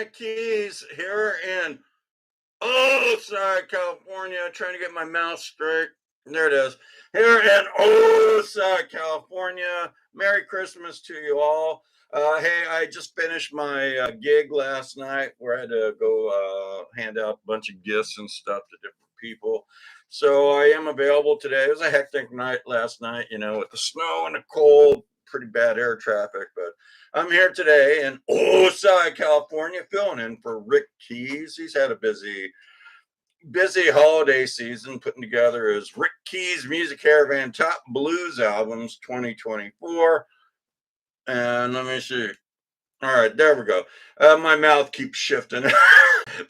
Rick Keys here in Oceanside, California, trying to get my mouth straight. There it is. Here in Oceanside, California. Merry Christmas to you all. Hey, I just finished my gig last night where I had to go hand out a bunch of gifts and stuff to different people. So I am available today. It was a hectic night last night, with the snow and the cold, pretty bad air traffic, but I'm here today in Oceanside, California, filling in for Rick Keys. He's had a busy holiday season putting together his Rick Keys Music Caravan Top Blues Albums 2024. And let me see. All right, there we go. My mouth keeps shifting.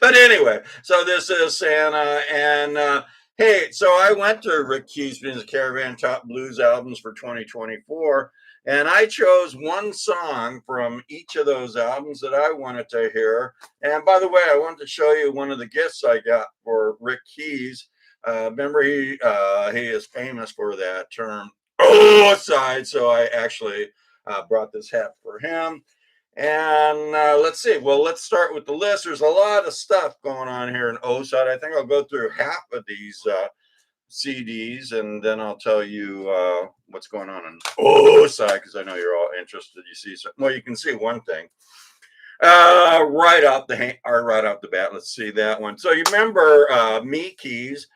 But anyway, so this is Santa. And hey, so I went to Rick Keys Music Caravan Top Blues Albums for 2024. And I chose one song from each of those albums that I wanted to hear. And by the way, I wanted to show you one of the gifts I got for Rick Keys. Remember, he is famous for that term, Oceanside. So I actually brought this hat for him. And let's see. Well, let's start with the list. There's a lot of stuff going on here in Oceanside. I think I'll go through half of these CDs, and then I'll tell you what's going on in Oceanside because I know you're all interested. You see, well, you can see one thing right off the bat. Let's see that one. So you remember Me Keys?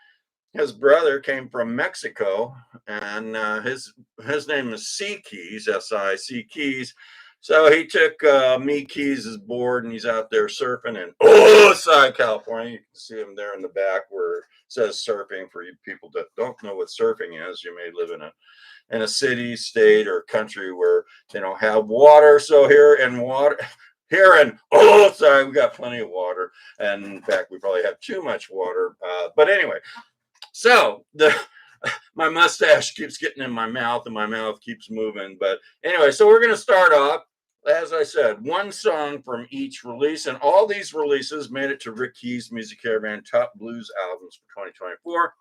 His brother came from Mexico, and his name is C Keys, SIC Keys. So he took Me Keys' board, and he's out there surfing in Oceanside, California. You can see him there in the back where it says surfing. For you people that don't know what surfing is, you may live in a city, state, or country where they don't have water. So here in Oceanside, we got plenty of water, and in fact, we probably have too much water. But anyway. So my mustache keeps getting in my mouth and my mouth keeps moving. But anyway, so we're going to start off, as I said, one song from each release. And all these releases made it to Rick Keys Music Caravan Top Blues Albums for 2024.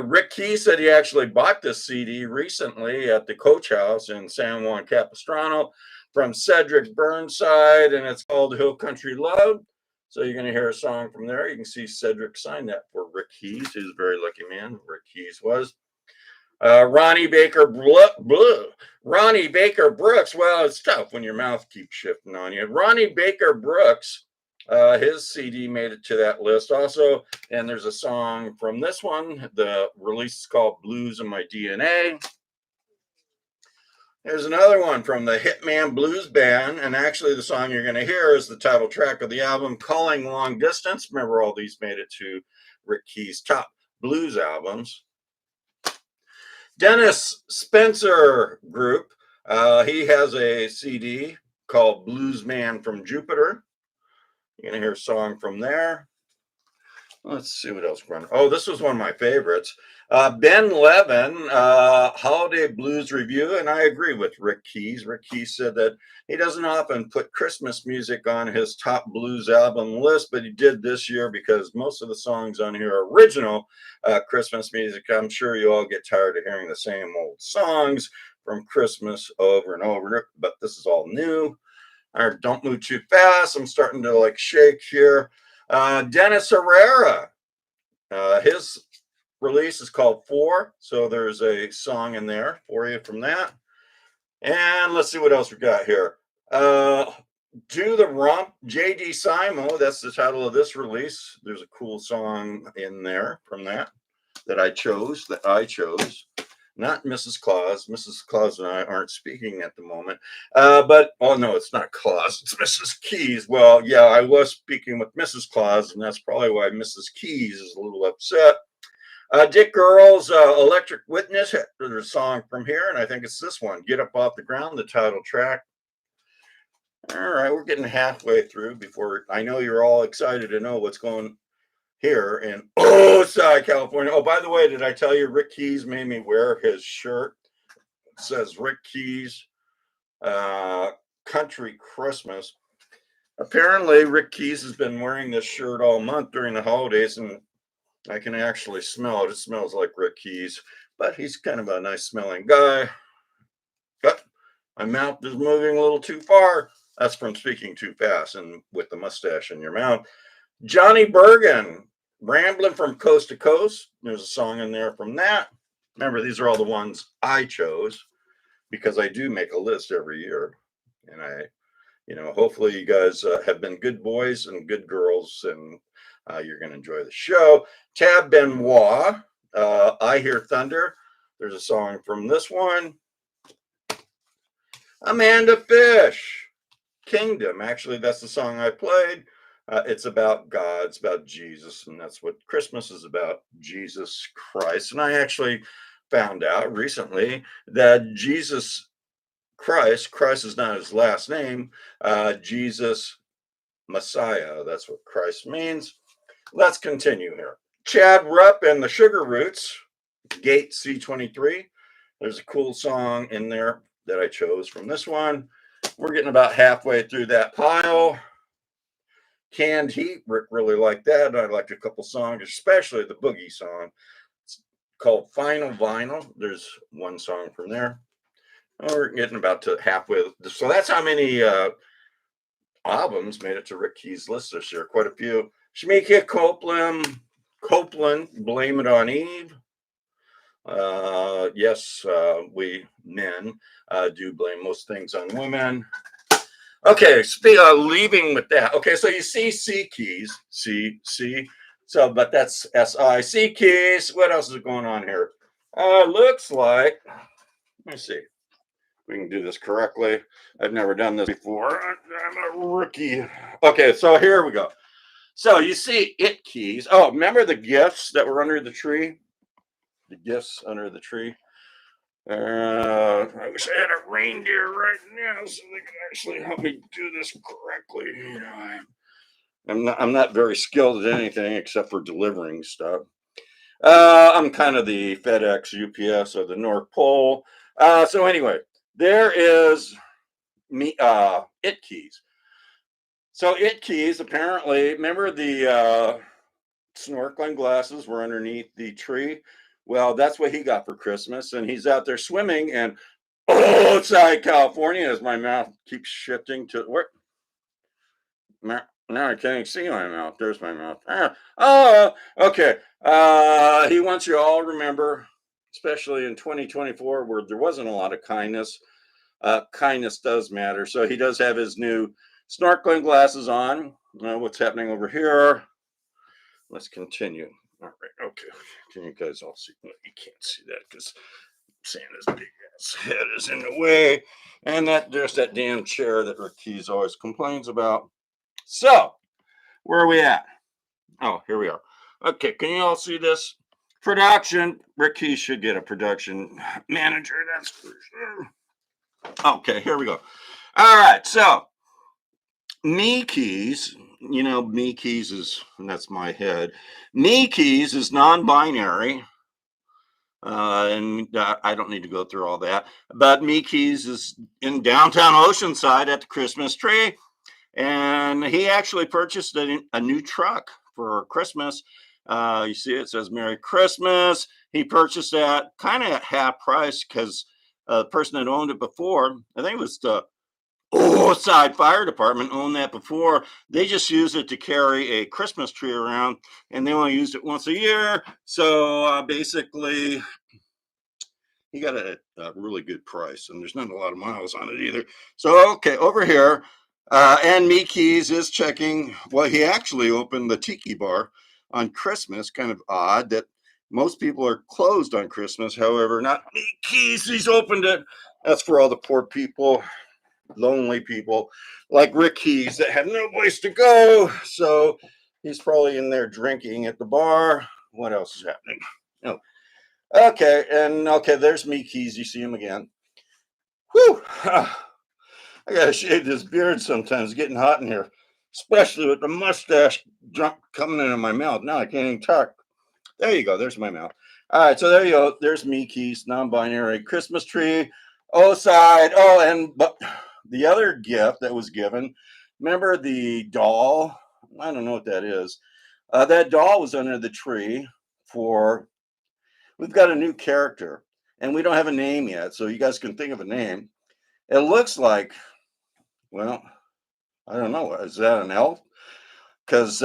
Rick Keys said he actually bought this CD recently at the Coach House in San Juan Capistrano from Cedric Burnside, and it's called Hill Country Love. So you're going to hear a song from there. You can see Cedric signed that for Rick Keys. He's a very lucky man. Rick Keys was. Ronnie Baker Brooks. Well, it's tough when your mouth keeps shifting on you. Ronnie Baker Brooks, his CD made it to that list also. And there's a song from this one. The release is called Blues in My DNA. There's another one from the Hitman Blues Band, and actually the song you're going to hear is the title track of the album, Calling Long Distance. Remember, all these made it to Rick Keys' top blues albums. Dennis Spencer Group, he has a CD called Blues Man from Jupiter. You're going to hear a song from there. Let's see what else we're on. Oh, this was one of my favorites. Ben Levin, Holiday Blues Review, and I agree with Rick Keys. Rick Keys said that he doesn't often put Christmas music on his top blues album list, but he did this year because most of the songs on here are original Christmas music. I'm sure you all get tired of hearing the same old songs from Christmas over and over, but this is all new. All right, Don't Move Too Fast. I'm starting to shake here. Dennis Herrera, his release is called Four, so there's a song in there for you from that. And let's see what else we got here. Do the Rump, J.D. Simo, that's the title of this release. There's a cool song in there from that I chose. Not Mrs. Claus. Mrs. Claus and I aren't speaking at the moment. But, oh, no, it's not Claus. It's Mrs. Keys. Well, yeah, I was speaking with Mrs. Claus, and that's probably why Mrs. Keys is a little upset. Dick Earl's Electric Witness. There's a song from here, and I think it's this one, Get Up Off the Ground, the title track. All right, we're getting halfway through before I know you're all excited to know what's going here in Oceanside, California. Oh, by the way, did I tell you Rick Keys made me wear his shirt? It says Rick Keys Country Christmas. Apparently, Rick Keys has been wearing this shirt all month during the holidays, and I can actually smell it. It smells like Rick Keys, but he's kind of a nice smelling guy. But my mouth is moving a little too far. That's from Speaking Too Fast and with the mustache in your mouth. Johnny Bergen, Rambling from Coast to Coast. There's a song in there from that. Remember, these are all the ones I chose because I do make a list every year. And hopefully you guys have been good boys and good girls, and you're going to enjoy the show. Tab Benoit, I Hear Thunder. There's a song from this one. Amanda Fish, Kingdom. Actually, that's the song I played. It's about God, it's about Jesus, and that's what Christmas is about, Jesus Christ. And I actually found out recently that Christ is not his last name, Jesus Messiah. That's what Christ means. Let's continue here. Chad Rupp and the Sugar Roots, Gate C23. There's a cool song in there that I chose from this one. We're getting about halfway through that pile. Canned Heat, Rick really liked that. And I liked a couple songs, especially the Boogie song. It's called Final Vinyl. There's one song from there. We're getting about to halfway. So that's how many albums made it to Rick Key's list this year. Quite a few. Shemeka Copeland, Blame It on Eve. Yes, we men do blame most things on women. Okay, leaving with that. Okay, so you see C keys, C. So, but that's SI. C keys. What else is going on here? Looks like, let me see. We can do this correctly. I've never done this before. I'm a rookie. Okay, so here we go. So you see it keys. Oh, remember the gifts that were under the tree? The gifts under the tree. I wish I had a reindeer right now so they could actually help me do this correctly. I'm not very skilled at anything except for delivering stuff. I'm kind of the FedEx, UPS, or the North Pole. So anyway, there is it keys. So it keys apparently. Remember the snorkeling glasses were underneath the tree. Well, that's what he got for Christmas, and he's out there swimming. And outside California, as my mouth keeps shifting to where. Now I can't even see my mouth. There's my mouth. Okay. He wants you all to remember, especially in 2024, where there wasn't a lot of kindness. Kindness does matter. So he does have his new snorkeling glasses on. What's happening over here? Let's continue. All right. Okay. Can you guys all see? No, you can't see that because Santa's big ass head is in the way. And there's that damn chair that Rick Keys always complains about. So, where are we at? Oh, here we are. Okay, can you all see this? Production. Rick Keys should get a production manager, that's for sure. Okay, here we go. All right, so Me Keys, Me Keys that's my head. Me Keys is non-binary. And I don't need to go through all that. But Me Keys is in downtown Oceanside at the Christmas tree. And he actually purchased a new truck for Christmas. You see, it says Merry Christmas. He purchased that kind of at half price because the person that owned it before, I think it was the Oceanside Fire Department, owned that before. They just used it to carry a Christmas tree around, and they only used it once a year. So basically, he got a really good price, and there's not a lot of miles on it either. So, okay, over here, and Me Keys is checking. Well, he actually opened the Tiki Bar on Christmas. Kind of odd that most people are closed on Christmas. However, not Me Keys. He's opened it. That's for all the poor people, lonely people like Rick Keys that have no place to go. So he's probably in there drinking at the bar. What else is happening? Oh, okay, and okay, there's Me Keys. You see him again. Whew. I gotta shave this beard sometimes. It's getting hot in here, especially with the mustache coming into my mouth. Now I can't even talk. There you go. There's my mouth. All right, so there you go. There's Me Keys, non-binary Christmas tree. Oh, side. Oh, but the other gift that was given. Remember the doll? I don't know what that is. That doll was under the tree for. We've got a new character, and we don't have a name yet, so you guys can think of a name. It looks like, well, I don't know. Is that an elf? Because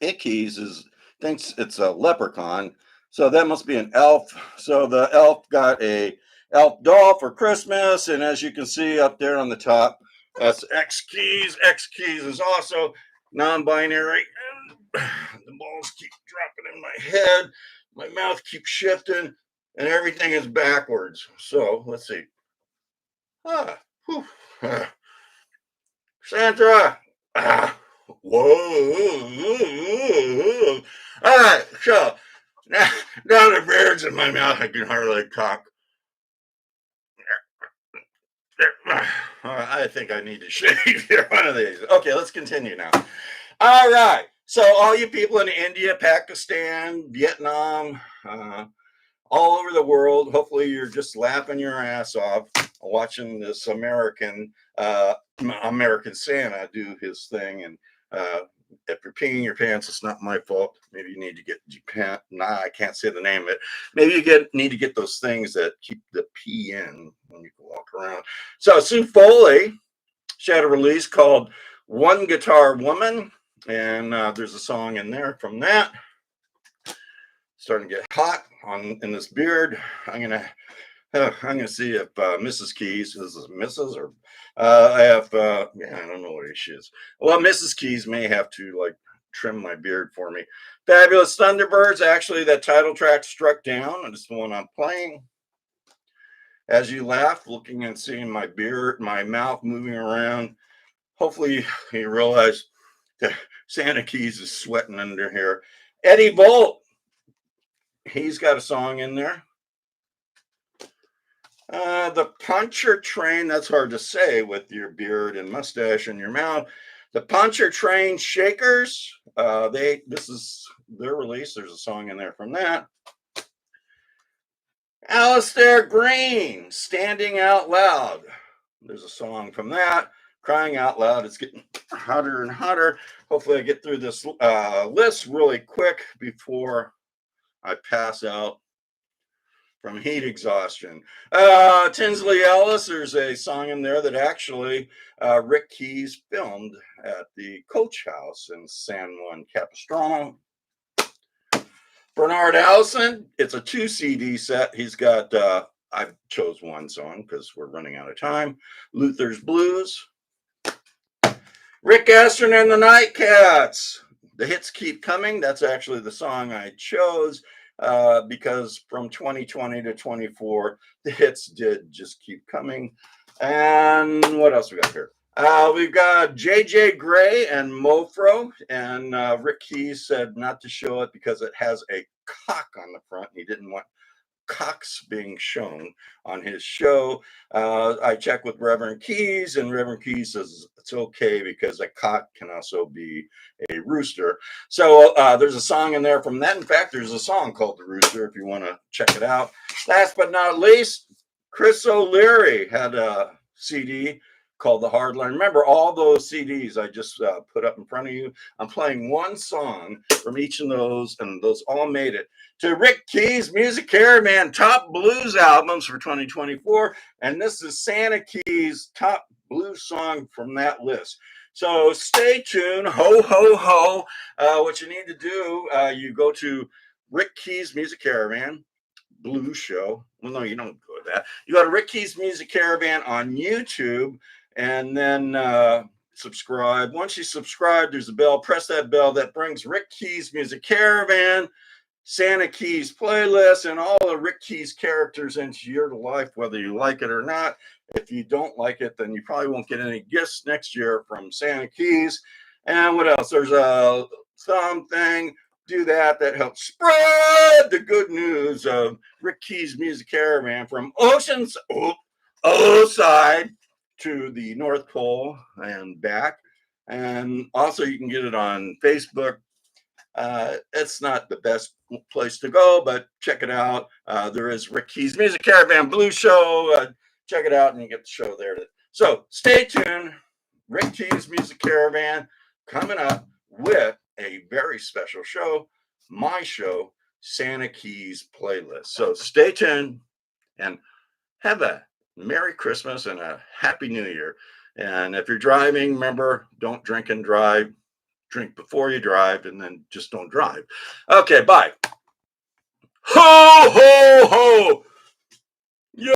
Ickies is thinks it's a leprechaun, so that must be an elf. So the elf got a elf doll for Christmas, and as you can see up there on the top, that's X Keys. X Keys is also non-binary, and the balls keep dropping in my head. My mouth keeps shifting, and everything is backwards. So let's see. Ah, whew, ah, Sandra. Ah, whoa. All right, so now, now the beard's in my mouth, I can hardly talk. I think I need to shave here one of these. Okay, let's continue now. All right. So, all you people in India, Pakistan, Vietnam, all over the world, hopefully you're just laughing your ass off watching this American Santa do his thing. And if you're peeing your pants, it's not my fault. Maybe you need to get I can't say the name of it. Maybe you need to get those things that keep the pee in when you walk around. So Sue Foley, she had a release called One Guitar Woman, and there's a song in there from that. Starting to get hot in this beard. I'm gonna see if Mrs. Keys is Mrs. or I have yeah, I don't know what she is. Well, Mrs. Keys may have to like trim my beard for me. Fabulous Thunderbirds. Actually, that title track Struck Down, and it's the one I'm playing. As you laugh, looking and seeing my beard, my mouth moving around. Hopefully, you realize that Santa Keys is sweating under here. Eddie Volt. He's got a song in there. The Puncher Train, that's hard to say with your beard and mustache in your mouth. The Puncher Train Shakers, this is their release. There's a song in there from that. Alistair Green, Standing Out Loud. There's a song from that. Crying Out Loud. It's getting hotter and hotter. Hopefully I get through this list really quick before I pass out from heat exhaustion. Tinsley Ellis, there's a song in there that actually Rick Keys filmed at the Coach House in San Juan Capistrano. Bernard Allison, it's a 2 CD set. He's got, I chose one song because we're running out of time. Luther's Blues. Rick Aston and the Nightcats. The Hits Keep Coming. That's actually the song I chose. Because from 2020 to 24, the hits did just keep coming. And what else we got here? We've got JJ Grey and Mofro, and Rick Keys said not to show it because it has a cock on the front. He didn't want cocks being shown on his show. I checked with Reverend Keys, and Reverend Keys says it's okay because a cock can also be a rooster. So there's a song in there from that. In fact, there's a song called The Rooster if you want to check it out. Last but not least, Chris O'Leary had a CD called The Hard Line. Remember all those CDs I just put up in front of you? I'm playing one song from each of those, and those all made it to Rick Keys Music Caravan Top Blues Albums for 2024. And this is Santa Keys' top blues song from that list. So stay tuned. Ho, ho, ho. What you need to do, you go to Rick Keys Music Caravan Blues Show. Well, no, you don't go to that. You go to Rick Keys Music Caravan on YouTube, and then subscribe. Once you subscribe, there's a bell. Press that bell. That brings Rick Keys Music Caravan, Santa Keys playlist, and all the Rick Keys characters into your life, whether you like it or not. If you don't like it, then you probably won't get any gifts next year from Santa Keys. And what else? There's a something. Do that. That helps spread the good news of Rick Keys Music Caravan from Oceanside to the North Pole and back. And also you can get it on Facebook. It's not the best place to go, but check it out. There is Rick Keys Music Caravan Blues Show. Check it out and you get the show there. So stay tuned. Rick Keys Music Caravan coming up with a very special show, my show, Santa Keys Playlist. So stay tuned and have a Merry Christmas and a Happy New Year. And if you're driving, remember, don't drink and drive. Drink before you drive, and then just don't drive. Okay, bye. Ho, ho, ho.